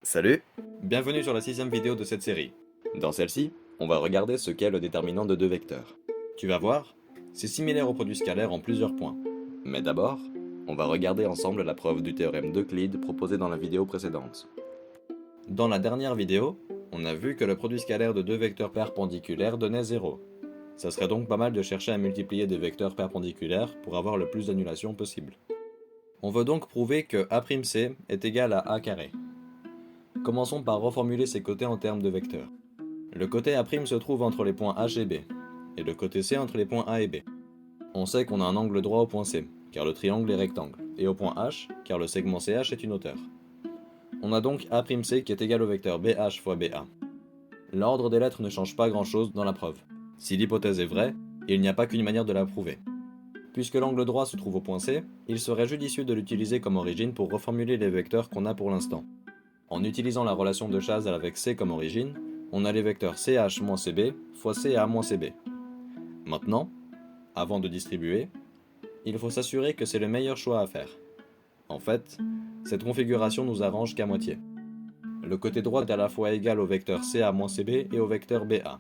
Salut! Bienvenue sur la 6ème vidéo de cette série. Dans celle-ci, on va regarder ce qu'est le déterminant de deux vecteurs. Tu vas voir, c'est similaire au produit scalaire en plusieurs points. Mais d'abord, on va regarder ensemble la preuve du théorème d'Euclide proposé dans la vidéo précédente. Dans la dernière vidéo, on a vu que le produit scalaire de deux vecteurs perpendiculaires donnait 0. Ça serait donc pas mal de chercher à multiplier des vecteurs perpendiculaires pour avoir le plus d'annulations possible. On veut donc prouver que A'C est égal à A carré. Commençons par reformuler ces côtés en termes de vecteurs. Le côté A' se trouve entre les points H et B, et le côté C entre les points A et B. On sait qu'on a un angle droit au point C, car le triangle est rectangle, et au point H, car le segment CH est une hauteur. On a donc A'C qui est égal au vecteur BH fois BA. L'ordre des lettres ne change pas grand-chose dans la preuve. Si l'hypothèse est vraie, il n'y a pas qu'une manière de la prouver. Puisque l'angle droit se trouve au point C, il serait judicieux de l'utiliser comme origine pour reformuler les vecteurs qu'on a pour l'instant. En utilisant la relation de Chasles avec C comme origine, on a les vecteurs CH moins CB fois CA moins CB. Maintenant, avant de distribuer, il faut s'assurer que c'est le meilleur choix à faire. En fait, cette configuration nous arrange qu'à moitié. Le côté droit est à la fois égal au vecteur CA moins CB et au vecteur BA.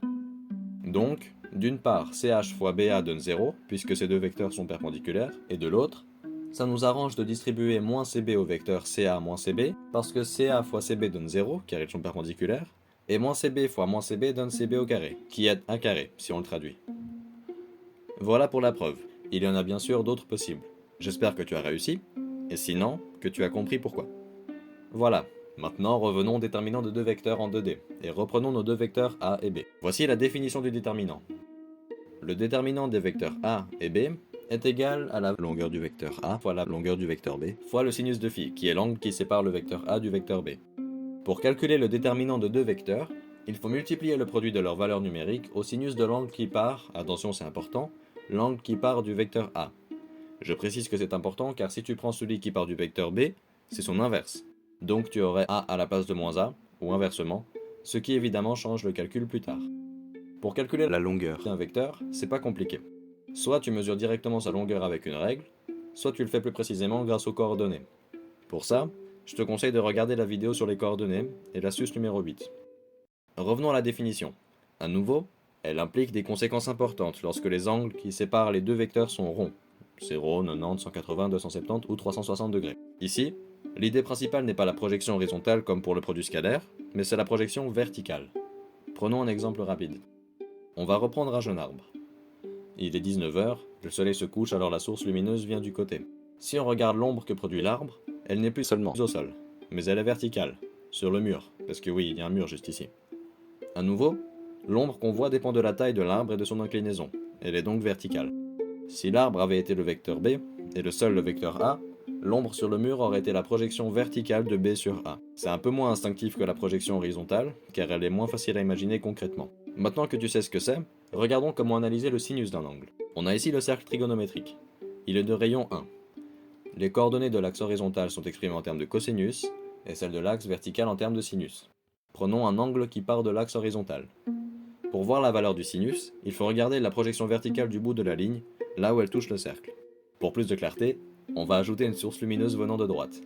Donc, d'une part, CH fois BA donne 0, puisque ces deux vecteurs sont perpendiculaires, et de l'autre, ça nous arrange de distribuer moins CB au vecteur CA moins CB, parce que CA fois CB donne 0, car ils sont perpendiculaires, et moins CB fois moins CB donne CB au carré, qui est 1 carré, si on le traduit. Voilà pour la preuve. Il y en a bien sûr d'autres possibles. J'espère que tu as réussi, et sinon, que tu as compris pourquoi. Voilà. Maintenant, revenons au déterminant de deux vecteurs en 2D, et reprenons nos deux vecteurs A et B. Voici la définition du déterminant. Le déterminant des vecteurs A et B est égal à la longueur du vecteur A fois la longueur du vecteur B fois le sinus de phi, qui est l'angle qui sépare le vecteur A du vecteur B. Pour calculer le déterminant de deux vecteurs, il faut multiplier le produit de leurs valeurs numériques au sinus de l'angle qui part, attention c'est important, l'angle qui part du vecteur A. Je précise que c'est important car si tu prends celui qui part du vecteur B, c'est son inverse. Donc tu aurais A à la place de moins A, ou inversement, ce qui évidemment change le calcul plus tard. Pour calculer la longueur d'un vecteur, c'est pas compliqué. Soit tu mesures directement sa longueur avec une règle, soit tu le fais plus précisément grâce aux coordonnées. Pour ça, je te conseille de regarder la vidéo sur les coordonnées et l'astuce numéro 8. Revenons à la définition. À nouveau, elle implique des conséquences importantes lorsque les angles qui séparent les deux vecteurs sont ronds. 0, 90, 180, 270 ou 360 degrés. Ici, l'idée principale n'est pas la projection horizontale comme pour le produit scalaire, mais c'est la projection verticale. Prenons un exemple rapide. On va reprendre un jeune arbre. Il est 19h, le soleil se couche alors la source lumineuse vient du côté. Si on regarde l'ombre que produit l'arbre, elle n'est plus seulement au sol, mais elle est verticale, sur le mur, parce que oui, il y a un mur juste ici. À nouveau, l'ombre qu'on voit dépend de la taille de l'arbre et de son inclinaison, elle est donc verticale. Si l'arbre avait été le vecteur B, et le sol le vecteur A, l'ombre sur le mur aurait été la projection verticale de B sur A. C'est un peu moins instinctif que la projection horizontale, car elle est moins facile à imaginer concrètement. Maintenant que tu sais ce que c'est, regardons comment analyser le sinus d'un angle. On a ici le cercle trigonométrique. Il est de rayon 1. Les coordonnées de l'axe horizontal sont exprimées en termes de cosinus, et celles de l'axe vertical en termes de sinus. Prenons un angle qui part de l'axe horizontal. Pour voir la valeur du sinus, il faut regarder la projection verticale du bout de la ligne, là où elle touche le cercle. Pour plus de clarté, on va ajouter une source lumineuse venant de droite.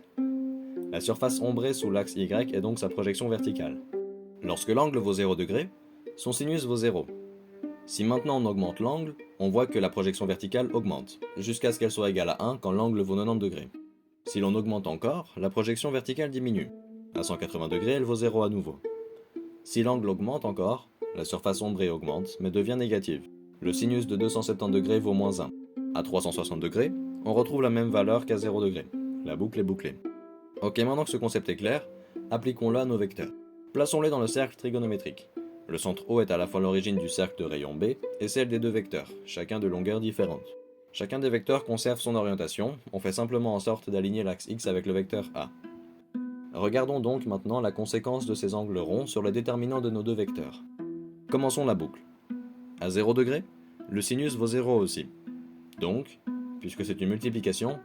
La surface ombrée sous l'axe Y est donc sa projection verticale. Lorsque l'angle vaut 0 degré, son sinus vaut 0. Si maintenant on augmente l'angle, on voit que la projection verticale augmente, jusqu'à ce qu'elle soit égale à 1 quand l'angle vaut 90 degrés. Si l'on augmente encore, la projection verticale diminue. À 180 degrés, elle vaut 0 à nouveau. Si l'angle augmente encore, la surface ombrée augmente, mais devient négative. Le sinus de 270 degrés vaut moins 1. À 360 degrés, on retrouve la même valeur qu'à 0 degré. La boucle est bouclée. Ok, maintenant que ce concept est clair, appliquons-le à nos vecteurs. Plaçons-les dans le cercle trigonométrique. Le centre O est à la fois l'origine du cercle de rayon B et celle des deux vecteurs, chacun de longueur différente. Chacun des vecteurs conserve son orientation, on fait simplement en sorte d'aligner l'axe X avec le vecteur A. Regardons donc maintenant la conséquence de ces angles ronds sur le déterminant de nos deux vecteurs. Commençons la boucle. À 0 degré, le sinus vaut 0 aussi. Donc, puisque c'est une multiplication,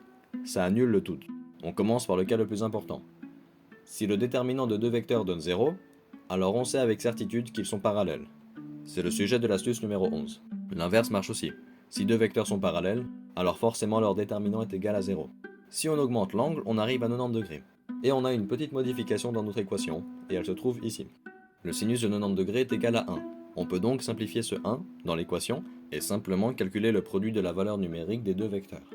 ça annule le tout. On commence par le cas le plus important. Si le déterminant de deux vecteurs donne 0, alors on sait avec certitude qu'ils sont parallèles. C'est le sujet de l'astuce numéro 11. L'inverse marche aussi. Si deux vecteurs sont parallèles, alors forcément leur déterminant est égal à 0. Si on augmente l'angle, on arrive à 90 degrés. Et on a une petite modification dans notre équation, et elle se trouve ici. Le sinus de 90 degrés est égal à 1. On peut donc simplifier ce 1 dans l'équation et simplement calculer le produit de la valeur numérique des deux vecteurs.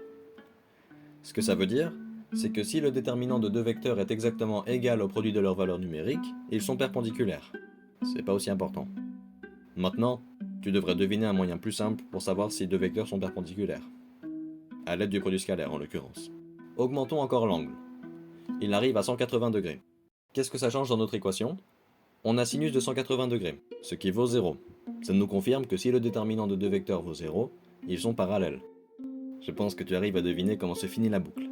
Ce que ça veut dire, c'est que si le déterminant de deux vecteurs est exactement égal au produit de leur valeur numérique, ils sont perpendiculaires. C'est pas aussi important. Maintenant, tu devrais deviner un moyen plus simple pour savoir si deux vecteurs sont perpendiculaires. À l'aide du produit scalaire en l'occurrence. Augmentons encore l'angle. Il arrive à 180 degrés. Qu'est-ce que ça change dans notre équation? On a sinus de 180 degrés, ce qui vaut 0. Ça nous confirme que si le déterminant de deux vecteurs vaut 0, ils sont parallèles. Je pense que tu arrives à deviner comment se finit la boucle.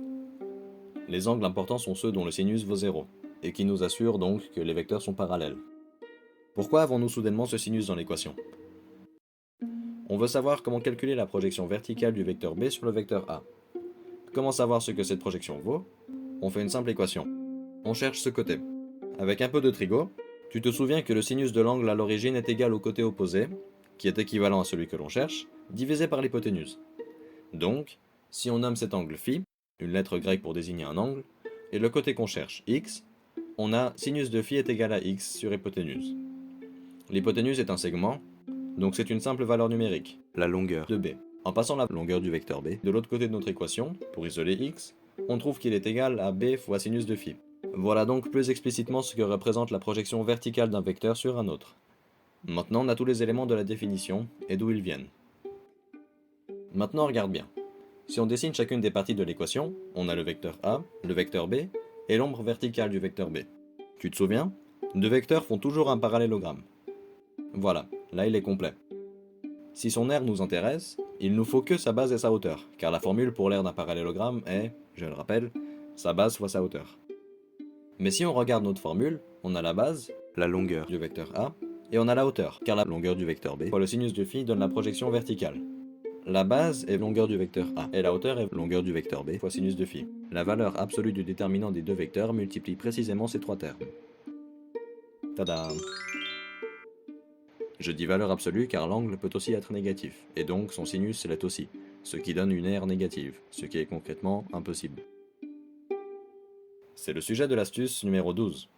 Les angles importants sont ceux dont le sinus vaut 0, et qui nous assurent donc que les vecteurs sont parallèles. Pourquoi avons-nous soudainement ce sinus dans l'équation? On veut savoir comment calculer la projection verticale du vecteur B sur le vecteur A. Comment savoir ce que cette projection vaut? On fait une simple équation. On cherche ce côté. Avec un peu de trigo, tu te souviens que le sinus de l'angle à l'origine est égal au côté opposé, qui est équivalent à celui que l'on cherche, divisé par l'hypoténuse. Donc, si on nomme cet angle phi, une lettre grecque pour désigner un angle, et le côté qu'on cherche, x, on a sinus de phi est égal à x sur hypoténuse. L'hypoténuse est un segment, donc c'est une simple valeur numérique, la longueur de b. En passant la longueur du vecteur b de l'autre côté de notre équation, pour isoler x, on trouve qu'il est égal à b fois sinus de phi. Voilà donc plus explicitement ce que représente la projection verticale d'un vecteur sur un autre. Maintenant on a tous les éléments de la définition et d'où ils viennent. Maintenant regarde bien. Si on dessine chacune des parties de l'équation, on a le vecteur A, le vecteur B et l'ombre verticale du vecteur B. Tu te souviens? Deux vecteurs font toujours un parallélogramme. Voilà, là il est complet. Si son aire nous intéresse, il nous faut que sa base et sa hauteur, car la formule pour l'aire d'un parallélogramme est, je le rappelle, sa base fois sa hauteur. Mais si on regarde notre formule, on a la base, la longueur du vecteur A, et on a la hauteur, car la longueur du vecteur B fois le sinus de phi donne la projection verticale. La base est longueur du vecteur A, et la hauteur est longueur du vecteur B fois sinus de phi. La valeur absolue du déterminant des deux vecteurs multiplie précisément ces trois termes. Tadam! Je dis valeur absolue car l'angle peut aussi être négatif, et donc son sinus l'est aussi, ce qui donne une aire négative, ce qui est concrètement impossible. C'est le sujet de l'astuce numéro 12.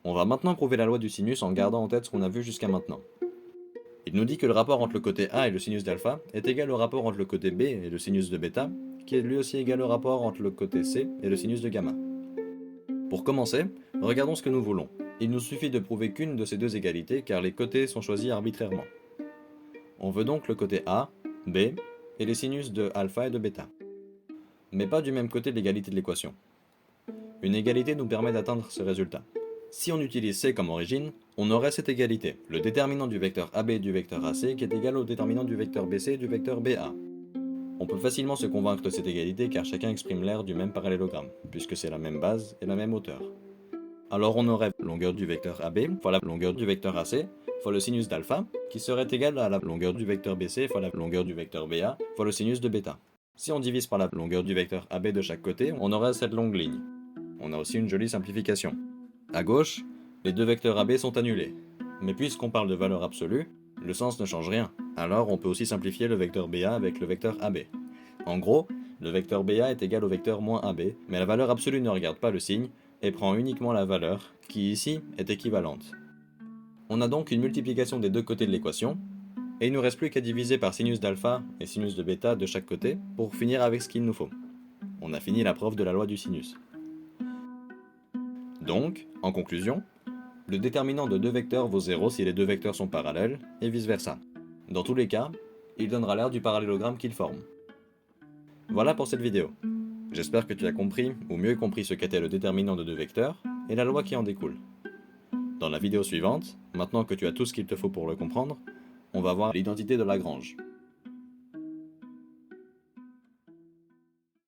On va maintenant prouver la loi du sinus en gardant en tête ce qu'on a vu jusqu'à maintenant. Il nous dit que le rapport entre le côté A et le sinus d'alpha est égal au rapport entre le côté B et le sinus de bêta, qui est lui aussi égal au rapport entre le côté C et le sinus de gamma. Pour commencer, regardons ce que nous voulons. Il nous suffit de prouver qu'une de ces deux égalités car les côtés sont choisis arbitrairement. On veut donc le côté A, B et les sinus de alpha et de bêta. Mais pas du même côté de l'égalité de l'équation. Une égalité nous permet d'atteindre ce résultat. Si on utilise C comme origine, on aurait cette égalité, le déterminant du vecteur AB et du vecteur AC qui est égal au déterminant du vecteur BC et du vecteur BA. On peut facilement se convaincre de cette égalité car chacun exprime l'aire du même parallélogramme, puisque c'est la même base et la même hauteur. Alors on aurait la longueur du vecteur AB fois la longueur du vecteur AC fois le sinus d'alpha, qui serait égal à la longueur du vecteur BC fois la longueur du vecteur BA fois le sinus de bêta. Si on divise par la longueur du vecteur AB de chaque côté, on aurait cette longue ligne. On a aussi une jolie simplification. À gauche, les deux vecteurs AB sont annulés. Mais puisqu'on parle de valeur absolue, le sens ne change rien. Alors on peut aussi simplifier le vecteur BA avec le vecteur AB. En gros, le vecteur BA est égal au vecteur moins AB, mais la valeur absolue ne regarde pas le signe et prend uniquement la valeur, qui ici est équivalente. On a donc une multiplication des deux côtés de l'équation, et il ne nous reste plus qu'à diviser par sinus d'alpha et sinus de bêta de chaque côté pour finir avec ce qu'il nous faut. On a fini la preuve de la loi du sinus. Donc, en conclusion, le déterminant de deux vecteurs vaut 0 si les deux vecteurs sont parallèles, et vice-versa. Dans tous les cas, il donnera l'aire du parallélogramme qu'ils forment. Voilà pour cette vidéo. J'espère que tu as compris, ou mieux compris ce qu'était le déterminant de deux vecteurs, et la loi qui en découle. Dans la vidéo suivante, maintenant que tu as tout ce qu'il te faut pour le comprendre, on va voir l'identité de Lagrange.